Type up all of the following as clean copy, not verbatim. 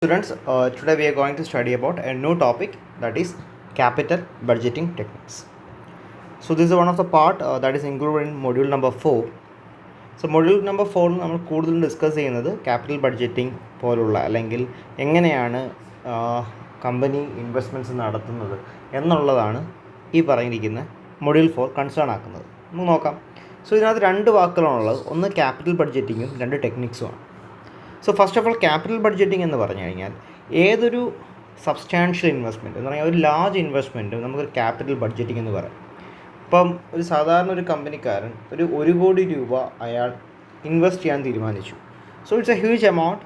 Students, today we are going to study about a new topic, that is capital budgeting techniques. So this is one of the part that is included in module number 4. So module number 4 നമ്മൾ കൂടുതൽ discuss ചെയ്യുന്നത് capital budgeting പോലുള്ള അല്ലെങ്കിൽ എങ്ങനെയാണ് company investments നടത്തുന്നത് എന്നുള്ളതാണ് ഈ പറഞ്ഞിരിക്കുന്ന മൊഡ്യൂൾ 4 കൺസേൺ ആക്കുന്നത്. നമുക്ക് നോക്കാം. സോ ഇതിനകത്ത് രണ്ട് വാക്കുകളാണുള്ളത്. ഒന്ന് ക്യാപിറ്റൽ ബഡ്ജറ്റിങ്ങും രണ്ട് ടെക്നിക്സുമാണ്. So first of all capital budgeting എന്ന് പറഞ്ഞു കഴിഞ്ഞാൽ ഏതൊരു സബ്സ്റ്റാൻഷ്യൽ ഇൻവെസ്റ്റ്മെൻറ്റ് എന്ന് പറഞ്ഞാൽ ഒരു ലാർജ് ഇൻവെസ്റ്റ്മെൻറ്റ് നമുക്കൊരു ക്യാപിറ്റൽ ബഡ്ജറ്റിംഗ് എന്ന് പറയാം. ഇപ്പം ഒരു സാധാരണ ഒരു കമ്പനിക്കാരൻ ഒരു 1 കോടി രൂപ അയാൾ ഇൻവെസ്റ്റ് ചെയ്യാൻ തീരുമാനിച്ചു. So it's a huge amount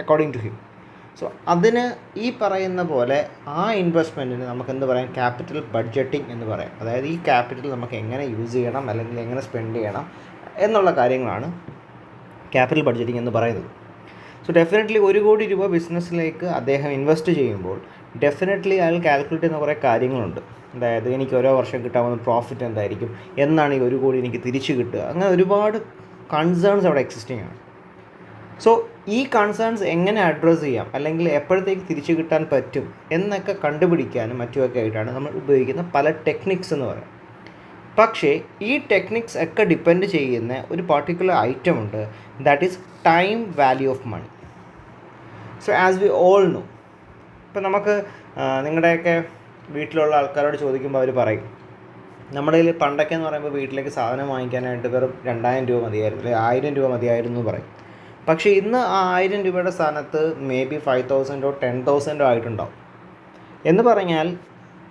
according to him. So അതിന് ഈ പറയുന്ന പോലെ ആ ഇൻവെസ്റ്റ്മെൻറ്റിന് നമുക്ക് എന്ത് പറയാം, ക്യാപിറ്റൽ ബഡ്ജറ്റിംഗ് എന്ന് പറയാം. അതായത് ഈ ക്യാപിറ്റൽ നമുക്ക് എങ്ങനെ യൂസ് ചെയ്യണം അല്ലെങ്കിൽ എങ്ങനെ സ്പെൻഡ് ചെയ്യണം എന്നുള്ള കാര്യങ്ങളാണ് ക്യാപിറ്റൽ ബഡ്ജറ്റിംഗ് എന്ന് പറയുന്നത്. സോ ഡെഫിനറ്റ്ലി 1 കോടി രൂപ ബിസിനസ്സിലേക്ക് അദ്ദേഹം ഇൻവെസ്റ്റ് ചെയ്യുമ്പോൾ ഡെഫിനറ്റ്ലി അയാൾ കാൽക്കുലേറ്റ് ചെയ്യുന്ന കുറേ കാര്യങ്ങളുണ്ട്. അതായത് എനിക്ക് ഓരോ വർഷം കിട്ടാവുന്ന പ്രോഫിറ്റ് എന്തായിരിക്കും, എന്നാണ് ഈ 1 കോടി എനിക്ക് തിരിച്ച് കിട്ടുക, അങ്ങനെ ഒരുപാട് കൺസേൺസ് അവിടെ എക്സിസ്റ്റിംഗ് ആണ്. സോ ഈ കൺസേൺസ് എങ്ങനെ അഡ്രസ്സ് ചെയ്യാം അല്ലെങ്കിൽ എപ്പോഴത്തേക്ക് തിരിച്ചു കിട്ടാൻ പറ്റും എന്നൊക്കെ കണ്ടുപിടിക്കാനും മറ്റുമൊക്കെ ആയിട്ടാണ് നമ്മൾ ഉപയോഗിക്കുന്ന പല ടെക്നിക്സ് എന്ന് പറയാം. പക്ഷേ ഈ ടെക്നിക്സ് ഒക്കെ ഡിപ്പെൻഡ് ചെയ്യുന്ന ഒരു പർട്ടിക്കുലർ ഐറ്റം ഉണ്ട്, that is time value of money. So as we all know, ഇപ്പം നമുക്ക് നിങ്ങളുടെയൊക്കെ വീട്ടിലുള്ള ആൾക്കാരോട് ചോദിക്കുമ്പോൾ അവർ പറയും, നമ്മുടെ കയ്യിൽ പണ്ടൊക്കെ എന്ന് പറയുമ്പോൾ വീട്ടിലേക്ക് സാധനം വാങ്ങിക്കാനായിട്ട് വെറും 2000 രൂപ മതിയായിരുന്നു, അല്ലെങ്കിൽ 1000 രൂപ മതിയായിരുന്നു എന്ന് പറയും. പക്ഷേ ഇന്ന് ആ 1000 രൂപയുടെ സ്ഥാനത്ത് മേ ബി 5000 10,000 ആയിട്ടുണ്ടാവും. എന്ന് പറഞ്ഞാൽ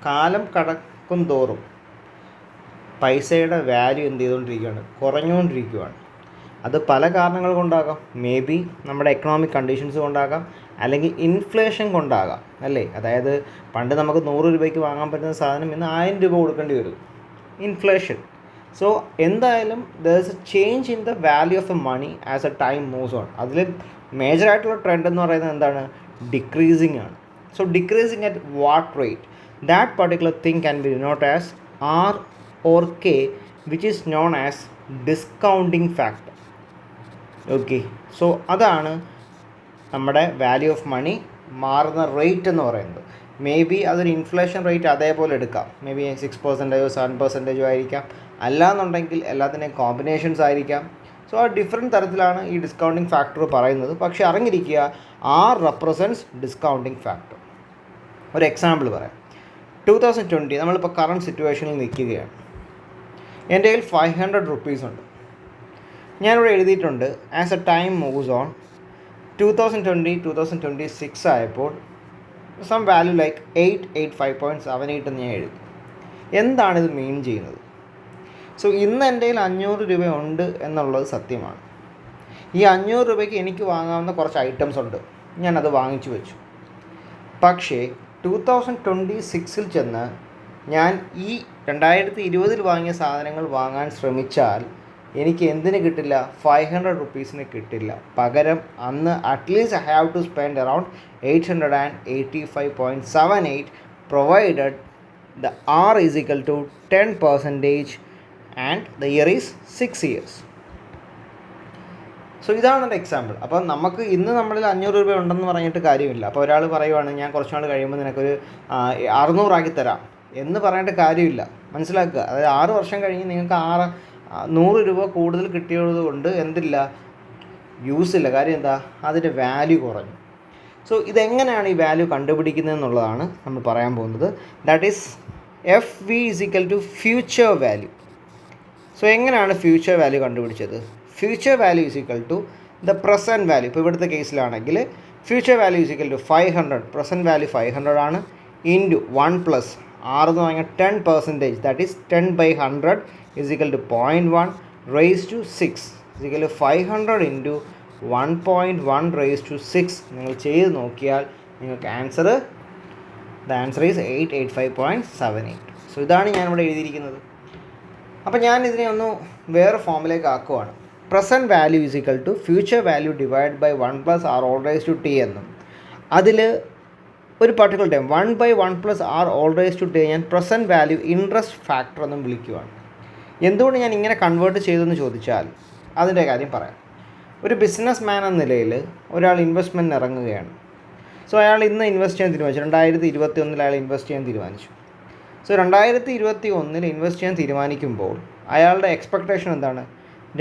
കാലം കടക്കും തോറും പൈസയുടെ വാല്യൂ എന്ത് ചെയ്തുകൊണ്ടിരിക്കുകയാണ്, കുറഞ്ഞുകൊണ്ടിരിക്കുകയാണ്. അത് പല കാരണങ്ങൾ കൊണ്ടാകാം. മേ ബി നമ്മുടെ എക്കണോമിക് കണ്ടീഷൻസ് കൊണ്ടാകാം, അല്ലെങ്കിൽ ഇൻഫ്ലേഷൻ കൊണ്ടാകാം, അല്ലേ? അതായത് പണ്ട് നമുക്ക് 100 രൂപയ്ക്ക് വാങ്ങാൻ പറ്റുന്ന സാധനം ഇന്ന് 1000 രൂപ കൊടുക്കേണ്ടി വരും, ഇൻഫ്ലേഷൻ. സോ എന്തായാലും there is a change in the value of a money as a time moves on. അതിൽ മേജറായിട്ടുള്ള ട്രെൻഡ് എന്ന് പറയുന്നത് എന്താണ്? ഡിക്രീസിങ് ആണ്. So decreasing at what rate? That particular thing can be denote as R or K, which is known as discounting factor. Okay, so അതാണ് നമ്മുടെ value of money മാറുന്ന rate എന്ന് പറയുന്നത്. മേ ബി അതൊരു ഇൻഫ്ലേഷൻ റേറ്റ് അതേപോലെ എടുക്കാം, may be 6% 7% ആയിരിക്കാം, അല്ലാന്നുണ്ടെങ്കിൽ എല്ലാത്തിൻ്റെയും കോമ്പിനേഷൻസ് ആയിരിക്കാം. സോ ആ ഡിഫറെൻറ്റ് തരത്തിലാണ് ഈ ഡിസ്കൗണ്ടിങ് ഫാക്ടർ പറയുന്നത്. പക്ഷേ അറിഞ്ഞിരിക്കുക, ആർ റെപ്രസെൻറ്റ്സ് ഡിസ്കൗണ്ടിങ് ഫാക്ടർ. ഒരു എക്സാമ്പിൾ പറയാം. 2020 നമ്മളിപ്പോൾ കറണ്ട് സിറ്റുവേഷനിൽ നിൽക്കുകയാണ്. എൻ്റെ കയ്യിൽ 500 റുപ്പീസ് ഉണ്ട്. ഞാനിവിടെ എഴുതിയിട്ടുണ്ട് as a time moves on 2026 ആയപ്പോൾ സം വാല്യൂ ലൈക്ക് 885.78 എന്ന് ഞാൻ എഴുതി. എന്താണിത് മീൻ ചെയ്യുന്നത്? സോ ഇന്ന് എൻ്റെ കയ്യിൽ 500 രൂപ ഉണ്ട് എന്നുള്ളത് സത്യമാണ്. ഈ 500 രൂപയ്ക്ക് എനിക്ക് വാങ്ങാവുന്ന കുറച്ച് ഐറ്റംസ് ഉണ്ട്, ഞാനത് വാങ്ങിച്ചു വെച്ചു. പക്ഷേ 2026 ചെന്ന് ഞാൻ ഈ 2020 വാങ്ങിയ സാധനങ്ങൾ വാങ്ങാൻ ശ്രമിച്ചാൽ എനിക്ക് എന്തിന് കിട്ടില്ല? 500 റുപ്പീസിന് കിട്ടില്ല. പകരം അന്ന് at least I have to spend around 885.78 provided the R is equal to 10% and the year is 6 years. So ഇതാണ് എൻ്റെ എക്സാമ്പിൾ. അപ്പം നമുക്ക് ഇന്ന് നമ്മളിൽ 500 രൂപ ഉണ്ടെന്ന് പറഞ്ഞിട്ട് കാര്യമില്ല. അപ്പോൾ ഒരാൾ പറയുവാണ് ഞാൻ കുറച്ച് നാൾ കഴിയുമ്പോൾ നിനക്കൊരു 600 ആക്കി തരാം എന്ന് പറഞ്ഞിട്ട് കാര്യമില്ല. മനസ്സിലാക്കുക, അതായത് 6 വർഷം കഴിഞ്ഞ് നിങ്ങൾക്ക് 100 രൂപ കൂടുതൽ കിട്ടിയത് കൊണ്ട് എന്തില്ല, യൂസ് ഇല്ല. കാര്യം എന്താ? അതിൻ്റെ വാല്യൂ കുറഞ്ഞു. സോ ഇതെങ്ങനെയാണ് ഈ വാല്യൂ കണ്ടുപിടിക്കുന്നത് എന്നുള്ളതാണ് നമ്മൾ പറയാൻ പോകുന്നത്. That is FV is equal to future value. So എങ്ങനെയാണ് ഫ്യൂച്ചർ വാല്യൂ കണ്ടുപിടിച്ചത്? Future value is equal to the present value. ഇപ്പോൾ ഇവിടുത്തെ കേസിലാണെങ്കിൽ future value is equal to 500, present value 500 ആണ്, ഇൻറ്റു 1 പ്ലസ് 6 എന്ന് പറഞ്ഞാൽ 10%, that is 10/100 is equal to 0.1 raise to 6 is equal to 500 into 1.1 raise to 6. നിങ്ങൾ ചെയ്ത് നോക്കിയാൽ നിങ്ങൾക്ക് ദ ആൻസർ ഈസ് 885.78. സോ ഇതാണ് ഞാനിവിടെ എഴുതിയിരിക്കുന്നത്. അപ്പോൾ ഞാൻ ഇതിനെ ഒന്ന് വേറെ ഫോമിലേക്ക് ആക്കുവാണ്. Present value is equal to future value divide by 1 plus R whole raise to T എന്നും, അതിൽ ഒരു particular time 1/1 plus R whole raise to T ഞാൻ പ്രസൻറ്റ് വാല്യൂ ഇൻട്രസ്റ്റ് ഫാക്ടർ എന്നും വിളിക്കുവാണ്. എന്തുകൊണ്ട് ഞാൻ ഇങ്ങനെ കൺവേർട്ട് ചെയ്തെന്ന് ചോദിച്ചാൽ അതിൻ്റെ കാര്യം പറയാം. ഒരു ബിസിനസ് മാൻ എന്ന നിലയിൽ ഒരാൾ ഇൻവെസ്റ്റ്മെൻറ്റിന് ഇറങ്ങുകയാണ്. സോ അയാൾ ഇന്ന് ഇൻവെസ്റ്റ് ചെയ്യാൻ തീരുമാനിച്ചു. 2021 അയാൾ ഇൻവെസ്റ്റ് ചെയ്യാൻ തീരുമാനിച്ചു. സോ 2021 ഇൻവെസ്റ്റ് ചെയ്യാൻ തീരുമാനിക്കുമ്പോൾ അയാളുടെ എക്സ്പെക്റ്റേഷൻ എന്താണ്?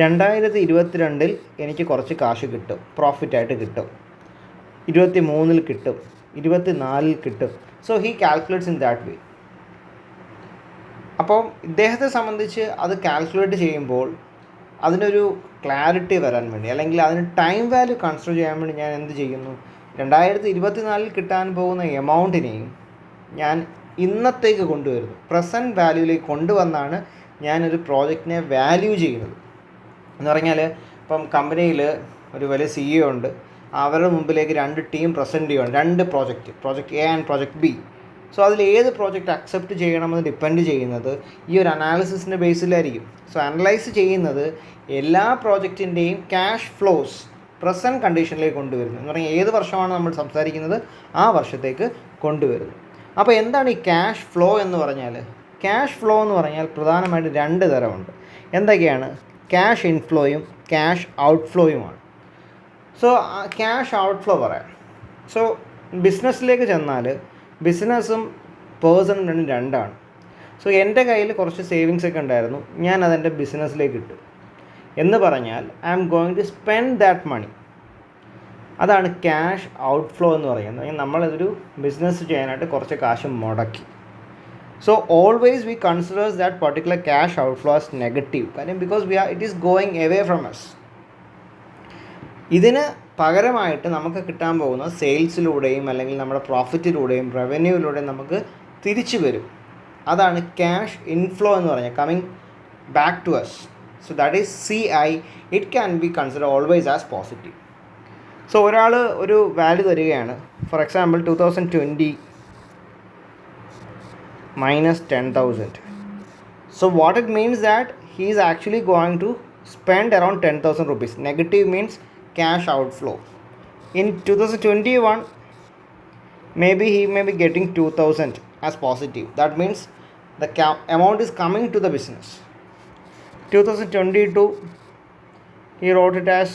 2022 എനിക്ക് കുറച്ച് കാശ് കിട്ടും, പ്രോഫിറ്റായിട്ട് കിട്ടും, 2023 കിട്ടും, 2024 കിട്ടും. So he calculates in that way. അപ്പം ഇദ്ദേഹത്തെ സംബന്ധിച്ച് അത് കാൽക്കുലേറ്റ് ചെയ്യുമ്പോൾ അതിനൊരു ക്ലാരിറ്റി വരാൻ വേണ്ടി, അല്ലെങ്കിൽ അതിന് ടൈം വാല്യൂ കൺസിഡർ ചെയ്യാൻ വേണ്ടി ഞാൻ എന്ത് ചെയ്യുന്നു? 2024 കിട്ടാൻ പോകുന്ന എമൗണ്ടിനെയും ഞാൻ ഇന്നത്തേക്ക് കൊണ്ടുവരുന്നു, പ്രസൻറ്റ് വാല്യൂയിലേക്ക് കൊണ്ടുവന്നാണ് ഞാനൊരു പ്രോജക്റ്റിനെ വാല്യൂ ചെയ്യുന്നത്. എന്ന് പറഞ്ഞാൽ ഇപ്പം കമ്പനിയിൽ ഒരു വലിയ CEO ഉണ്ട്, അവരുടെ മുമ്പിലേക്ക് 2 ടീം പ്രസൻറ്റ് ചെയ്യുകയാണ്, 2 project A and project B. So അതിൽ ഏത് പ്രോജക്റ്റ് അക്സെപ്റ്റ് ചെയ്യണമെന്ന് ഡിപ്പെൻഡ് ചെയ്യുന്നത് ഈ ഒരു അനാലിസിസിൻ്റെ ബേസിലായിരിക്കും. സോ അനലൈസ് ചെയ്യുന്നത് എല്ലാ പ്രോജക്റ്റിൻ്റെയും ക്യാഷ് ഫ്ലോസ് പ്രസൻറ്റ് കണ്ടീഷനിലേക്ക് കൊണ്ടുവരുന്നു. എന്ന് പറഞ്ഞാൽ ഏത് വർഷമാണ് നമ്മൾ സംസാരിക്കുന്നത് ആ വർഷത്തേക്ക് കൊണ്ടുവരുന്നു. അപ്പോൾ എന്താണ് ഈ ക്യാഷ് ഫ്ലോ എന്ന് പറഞ്ഞാൽ? ക്യാഷ് ഫ്ലോ എന്ന് പറഞ്ഞാൽ പ്രധാനമായിട്ട് 2 തരമുണ്ട്. എന്തൊക്കെയാണ്? ക്യാഷ് ഇൻഫ്ലോയും ക്യാഷ് ഔട്ട്ഫ്ലോയുമാണ്. സോ ക്യാഷ് ഔട്ട്ഫ്ലോ പറയാം. സോ ബിസിനസ്സിലേക്ക് ചെന്നാൽ ബിസിനസ്സും പേഴ്സണും രണ്ടാണ്. സോ എൻ്റെ കയ്യിൽ കുറച്ച് സേവിങ്സ് ഒക്കെ ഉണ്ടായിരുന്നു, ഞാൻ അതെൻ്റെ ബിസിനസ്സിലേക്ക് ഇട്ടു എന്ന് പറഞ്ഞാൽ I am going to spend that money. അതാണ് ക്യാഷ് ഔട്ട്ഫ്ലോ എന്ന് പറയുന്നത്. നമ്മളതൊരു ബിസിനസ് ചെയ്യാനായിട്ട് കുറച്ച് കാശ് മുടക്കി. So always we considers that particular cash outflow as negative. കാര്യം because it is going away from us. ഇതിന് പകരമായിട്ട് നമുക്ക് കിട്ടാൻ പോകുന്ന സെയിൽസിലൂടെയും അല്ലെങ്കിൽ നമ്മുടെ പ്രോഫിറ്റിലൂടെയും റവന്യൂയിലൂടെയും നമുക്ക് തിരിച്ചു വരും. അതാണ് ക്യാഷ് ഇൻഫ്ലോ എന്ന് പറഞ്ഞാൽ, coming back to us. So that is CI. It can be consider always as positive. So ഒരാൾ ഒരു വാല്യൂ തരികയാണ്, for example 2020 minus 10,000. So what it means that he is actually going to spend around 10,000 rupees. Negative means cash outflow. In 2021 maybe he may be getting 2,000 as positive. That means the amount is coming to the business. 2022 he wrote it as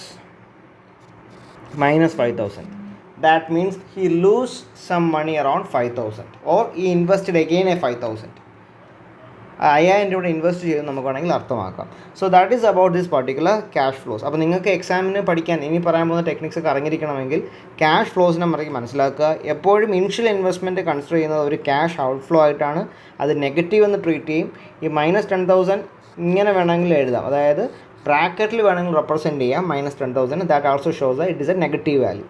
minus 5,000. That means he lose some money around 5,000, or he invested again a 5,000. 5,000 രൂപ invest ചെയ്ത് നമുക്ക് വേണമെങ്കിൽ അർത്ഥമാക്കാം. So that is about this particular cash flows. അപ്പോൾ നിങ്ങൾക്ക് എക്സാമിന് പഠിക്കാൻ ഇനി പറയാൻ പോകുന്ന ടെക്നിക്സ് ഒക്കെ അറിഞ്ഞിരിക്കണമെങ്കിൽ ക്യാഷ് ഫ്ലോസിനെ മറിച്ച് മനസ്സിലാക്കുക. എപ്പോഴും ഇനിഷ്യൽ ഇൻവെസ്റ്റ്മെൻറ്റ് കൺസിഡർ ചെയ്യുന്നത് ഒരു ക്യാഷ് ഔട്ട്ഫ്ലോ ആയിട്ടാണ്. അത് നെഗറ്റീവ് എന്ന് ട്രീറ്റ് ചെയ്യും. ഈ minus 10,000 ഇങ്ങനെ വേണമെങ്കിൽ എഴുതാം, അതായത് ബ്രാക്കറ്റിൽ വേണമെങ്കിൽ റെപ്രസെൻറ്റ് ചെയ്യാം minus 10,000. That also shows that it is A negative value.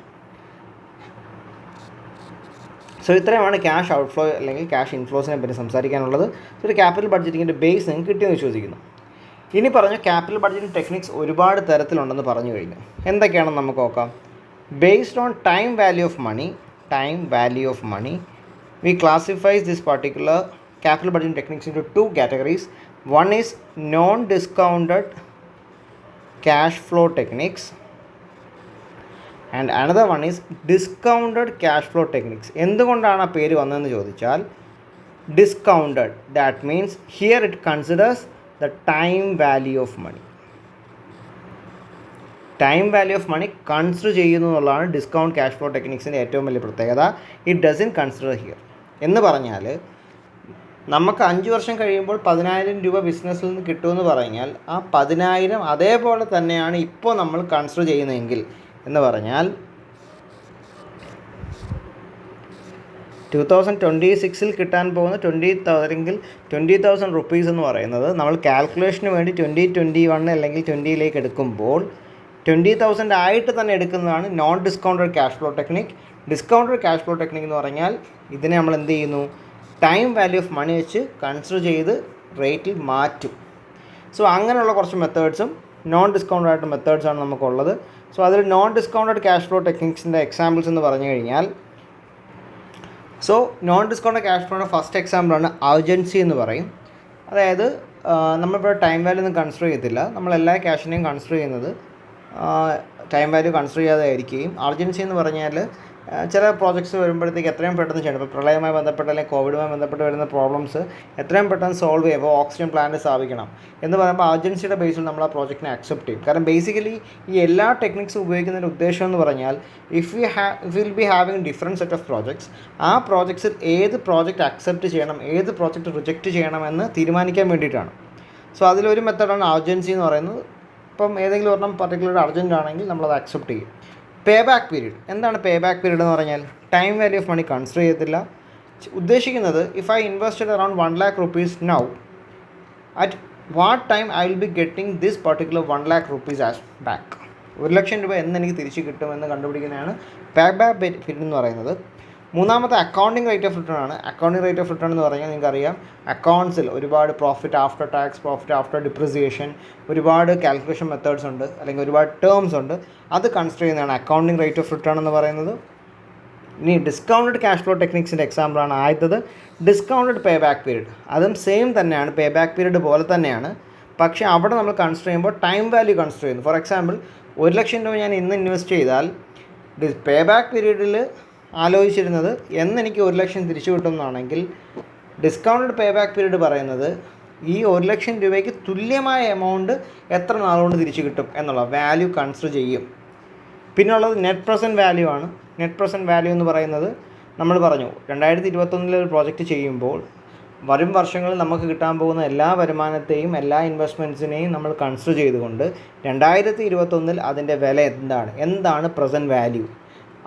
So ഇത്രയുമാണ് ക്യാഷ് ഔട്ട്ഫ്ലോ അല്ലെങ്കിൽ ക്യാഷ് ഇൻഫ്ലോസിനെ പറ്റി സംസാരിക്കാനുള്ളത്. ഒരു ക്യാപിറ്റൽ ബഡ്ജറ്റിങ്ങിൻ്റെ ബേസ് നിങ്ങൾക്ക് കിട്ടിയെന്ന് വിശ്വസിക്കുന്നു. ഇനി പറഞ്ഞു ക്യാപിറ്റൽ ബഡ്ജറ്റിംഗ് ടെക്നിക്സ് ഒരുപാട് തരത്തിലുണ്ടെന്ന് പറഞ്ഞു കഴിഞ്ഞു. എന്തൊക്കെയാണെന്ന് നമുക്ക് നോക്കാം. Based on time value of money we classifies this particular capital budgeting techniques into 2 categories. One is non-discounted cash flow techniques and another one is discounted cash flow techniques. എന്തുകൊണ്ടാണ് ആ പേര് വന്നതെന്ന് ചോദിച്ചാൽ discounted, that means here it considers the time value of money. Time value of money consider ചെയ്യുന്നു എന്നുള്ളതാണ് discount cash flow ടെക്നിക്സിൻ്റെ ഏറ്റവും വലിയ പ്രത്യേകത. ഇറ്റ് ഡസൻ കൺസിഡർ ഹിയർ എന്ന് പറഞ്ഞാൽ നമുക്ക് 5 വർഷം കഴിയുമ്പോൾ 10,000 രൂപ ബിസിനസ്സിൽ നിന്ന് കിട്ടുമെന്ന് പറഞ്ഞാൽ ആ 10,000 അതേപോലെ തന്നെയാണ് ഇപ്പോൾ നമ്മൾ കൺസിഡർ ചെയ്യുന്നതെങ്കിൽ എന്ന് പറഞ്ഞാൽ 2026 കിട്ടാൻ പോകുന്ന 20,000 റുപ്പീസ് എന്ന് പറയുന്നത് നമ്മൾ കാൽക്കുലേഷന് വേണ്ടി 2021 അല്ലെങ്കിൽ 20 എടുക്കുമ്പോൾ 20,000 ആയിട്ട് തന്നെ എടുക്കുന്നതാണ് non discounted cash flow technique. Discounted cash flow technique എന്ന് പറഞ്ഞാൽ ഇതിനെ നമ്മൾ എന്ത് ചെയ്യുന്നു, ടൈം വാല്യൂ ഓഫ് മണി വെച്ച് കൺസിഡർ ചെയ്ത് റേറ്റിൽ മാറ്റും. സോ അങ്ങനെയുള്ള കുറച്ച് മെത്തേഡ്സും നോൺ ഡിസ്കൗണ്ടഡ് ആയിട്ട് മെത്തേഡ്സാണ് നമുക്കുള്ളത്. സോ അതിൽ നോൺ ഡിസ്കൗണ്ടഡ് ക്യാഷ് ഫ്ലോ ടെക്നിക്സിൻ്റെ എക്സാമ്പിൾസ് എന്ന് പറഞ്ഞു കഴിഞ്ഞാൽ, സോ നോൺ ഡിസ്കൗണ്ടഡ് ക്യാഷ് ഫ്ലോയുടെ ഫസ്റ്റ് എക്സാമ്പിളാണ് അർജൻസി എന്ന് പറയും. അതായത് നമ്മളിപ്പോൾ ടൈം വാല്യൂ ഒന്നും കൺസിഡർ ചെയ്യത്തില്ല, നമ്മളെല്ലാ ക്യാഷിനെയും കൺസിഡർ ചെയ്യുന്നത് ടൈം വാല്യൂ കൺസിഡർ ചെയ്യാതെ ആയിരിക്കുകയും. അർജൻസി എന്ന് പറഞ്ഞാൽ ചില പ്രോജക്ട്സ് വരുമ്പോഴത്തേക്ക് എത്രയും പെട്ടെന്ന് ചെയ്യണം. ഇപ്പോൾ പ്രളയവുമായി ബന്ധപ്പെട്ട് അല്ലെങ്കിൽ കോവിഡുമായി ബന്ധപ്പെട്ട് വരുന്ന പ്രോബ്ലംസ് എത്രയും പെട്ടെന്ന് സോൾവ് ചെയ്യുമ്പോൾ ഓക്സിജൻ പ്ലാന്റ് സ്ഥാപിക്കണം എന്ന് പറയുമ്പോൾ ഏജൻസിയുടെ ബേസിൽ നമ്മൾ ആ പ്രോജക്റ്റിനെ അക്സെപ്റ്റ് ചെയ്യും. കാരണം ബേസിക്കലി ഈ എല്ലാ ടെക്നിക്സും ഉപയോഗിക്കുന്നതിൻ്റെ ഉദ്ദേശം എന്ന് പറഞ്ഞാൽ will be having different set of projects. ആ പ്രോജക്ട്സിൽ ഏത് പ്രോജക്റ്റ് അക്സെപ്റ്റ് ചെയ്യണം, ഏത് പ്രോജക്റ്റ് റിജക്റ്റ് ചെയ്യണമെന്ന് തീരുമാനിക്കാൻ വേണ്ടിയിട്ടാണ്. സോ അതിലൊരു മെത്തേഡാണ് അർജൻസി എന്ന് പറയുന്നത്. ഇപ്പം ഏതെങ്കിലും ഒരെണ്ണം പർട്ടിക്കുലർ അർജൻറ്റ് ആണെങ്കിൽ നമ്മളത് അക്സെപ്റ്റ് ചെയ്യും. Pay back period. എന്താണ് പേ ബാക്ക് പീരീഡ് എന്ന് പറഞ്ഞാൽ? Time value of money consider ചെയ്യത്തില്ല. ഉദ്ദേശിക്കുന്നത് if I invested around 1 lakh rupees now, at what time I will be getting this particular 1 lakh rupees as back. 1 ലക്ഷം രൂപ എന്ന് എനിക്ക് തിരിച്ച് കിട്ടുമെന്ന് കണ്ടുപിടിക്കുന്നതാണ് പേ ബാക്ക് പീരീഡ് എന്ന് പറയുന്നത്. മൂന്നാമത്തെ അക്കൗണ്ടിങ് റേറ്റ് ഓഫ് റിട്ടേൺ ആണ്. അക്കൗണ്ടിങ് റേറ്റ് ഓഫ് റിട്ടേൺ എന്ന് പറഞ്ഞാൽ നിങ്ങൾക്കറിയാം, അക്കൗണ്ട്സിൽ ഒരുപാട് profit after tax, profit after depreciation, ഒരുപാട് കാൽക്കുലേഷൻ മെത്തേഡ്സ് ഉണ്ട്, അല്ലെങ്കിൽ ഒരുപാട് ടേംസ് ഉണ്ട്. അത് കൺസിഡർ ചെയ്യുന്നതാണ് അക്കൗണ്ടിങ് റേറ്റ് ഓഫ് റിട്ടേൺ എന്ന് പറയുന്നത്. ഇനി ഡിസ്കൗണ്ടഡ് ക്യാഷ് ഫ്ലോ ടെക്നിക്സിൻ്റെ എക്സാമ്പിളാണ് ആദ്യത്തത് ഡിസ്കൗണ്ടഡ് പേ ബാക്ക് പീരീഡ്. അതും സെയിം തന്നെയാണ്, പേ ബാക്ക് പീരീഡ് പോലെ തന്നെയാണ്. പക്ഷേ അവിടെ നമ്മൾ കൺസിഡർ ചെയ്യുമ്പോൾ ടൈം വാല്യൂ കൺസിഡർ ചെയ്യുന്നു. ഫോർ എക്സാമ്പിൾ 1 ലക്ഷം രൂപ ഞാൻ ഇന്ന് ഇൻവെസ്റ്റ് ചെയ്താൽ പേ ബാക്ക് പീരീഡിൽ ആലോചിച്ചിരുന്നത് എന്നെനിക്ക് 1 ലക്ഷം തിരിച്ചു കിട്ടുമെന്നാണെങ്കിൽ ഡിസ്കൗണ്ടഡ് പേ ബാക്ക് പീരീഡ് പറയുന്നത് ഈ 1 ലക്ഷം രൂപയ്ക്ക് തുല്യമായ എമൗണ്ട് എത്ര നാളുകൊണ്ട് തിരിച്ചു കിട്ടും എന്നുള്ള വാല്യൂ കൺസിഡർ ചെയ്യും. പിന്നുള്ളത് നെറ്റ് പ്രസൻറ്റ് വാല്യൂ ആണ്. നെറ്റ് പ്രസൻറ്റ് വാല്യൂ എന്ന് പറയുന്നത് നമ്മൾ പറഞ്ഞു 2021 ഒരു പ്രോജക്റ്റ് ചെയ്യുമ്പോൾ വരും വർഷങ്ങളിൽ നമുക്ക് കിട്ടാൻ പോകുന്ന എല്ലാ വരുമാനത്തെയും എല്ലാ ഇൻവെസ്റ്റ്മെൻറ്റ്സിനെയും നമ്മൾ കൺസിഡർ ചെയ്തുകൊണ്ട് 2021 അതിൻ്റെ വില എന്താണ് പ്രസൻറ്റ് വാല്യൂ,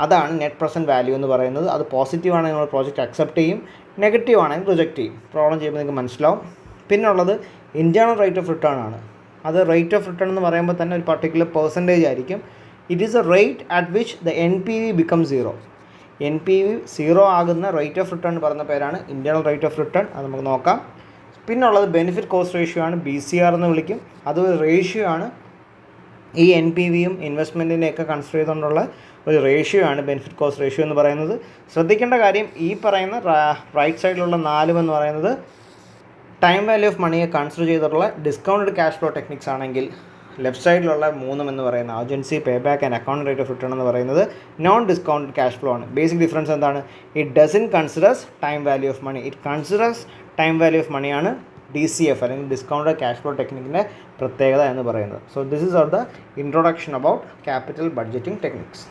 അതാണ് നെറ്റ് പ്രസൻറ്റ് വാല്യൂ എന്ന് പറയുന്നത്. അത് പോസിറ്റീവ് ആണെങ്കിൽ നമ്മൾ പ്രോജക്റ്റ് അക്സെപ്റ്റ് ചെയ്യും, നെഗറ്റീവ് ആണെങ്കിൽ റിജക്റ്റ് ചെയ്യും. പ്രോബ്ലം ചെയ്യുമ്പോൾ നിങ്ങൾക്ക് മനസ്സിലാവും. പിന്നുള്ളത് ഇൻറ്റേർണൽ റേറ്റ് ഓഫ് റിട്ടേൺ ആണ്. അത് റേറ്റ് ഓഫ് റിട്ടേൺ എന്ന് പറയുമ്പോൾ തന്നെ ഒരു പർട്ടിക്കുലർ പെർസെൻറ്റേജ് ആയിരിക്കും. It is A rate at which the NPV become 0. NPV 0 ആകുന്ന റേറ്റ് ഓഫ് റിട്ടേൺ പറയുന്ന പേരാണ് ഇൻറ്റേർണൽ റേറ്റ് ഓഫ് റിട്ടേൺ. അത് നമുക്ക് നോക്കാം. പിന്നുള്ളത് ബെനിഫിറ്റ് കോസ്റ്റ് റേഷ്യോ ആണ്, BCR എന്ന് വിളിക്കും. അതൊരു റേഷ്യോ ആണ്. ഈ NPVയും ഇൻവെസ്റ്റ്മെൻറ്റിനെയൊക്കെ കൺസിഡർ ചെയ്തുകൊണ്ടുള്ള ഒരു റേഷ്യോ ആണ് ബെനിഫിറ്റ് കോസ്റ്റ് റേഷ്യോ എന്ന് പറയുന്നത്. ശ്രദ്ധിക്കേണ്ട കാര്യം, ഈ പറയുന്ന റൈറ്റ് സൈഡിലുള്ള 4 എന്ന് പറയുന്നത് ടൈം വാല്യൂ ഓഫ് മണിയെ കൺസിഡർ ചെയ്തിട്ടുള്ള ഡിസ്കൗണ്ടഡ് ക്യാഷ് ഫ്ലോ ടെക്നിക്സ് ആണെങ്കിൽ, ലെഫ്റ്റ് സൈഡിലുള്ള 3 എന്ന് പറയുന്ന agency, pay back and account rate of return എന്ന് പറയുന്നത് നോൺ ഡിസ്കൗണ്ടഡ് ക്യാഷ് ഫ്ലോ ആണ്. ബേസിക് ഡിഫറൻസ് എന്താണ്? It doesn't considers time value of money. It considers time value of മണിയാണ് DCF അല്ലെങ്കിൽ ഡിസ്കൗണ്ടഡ് ക്യാഷ് ഫ്ലോ ടെക്നിക്കിൻ്റെ പ്രത്യേകത എന്ന് പറയുന്നത്. So this is or the introduction about capital budgeting techniques.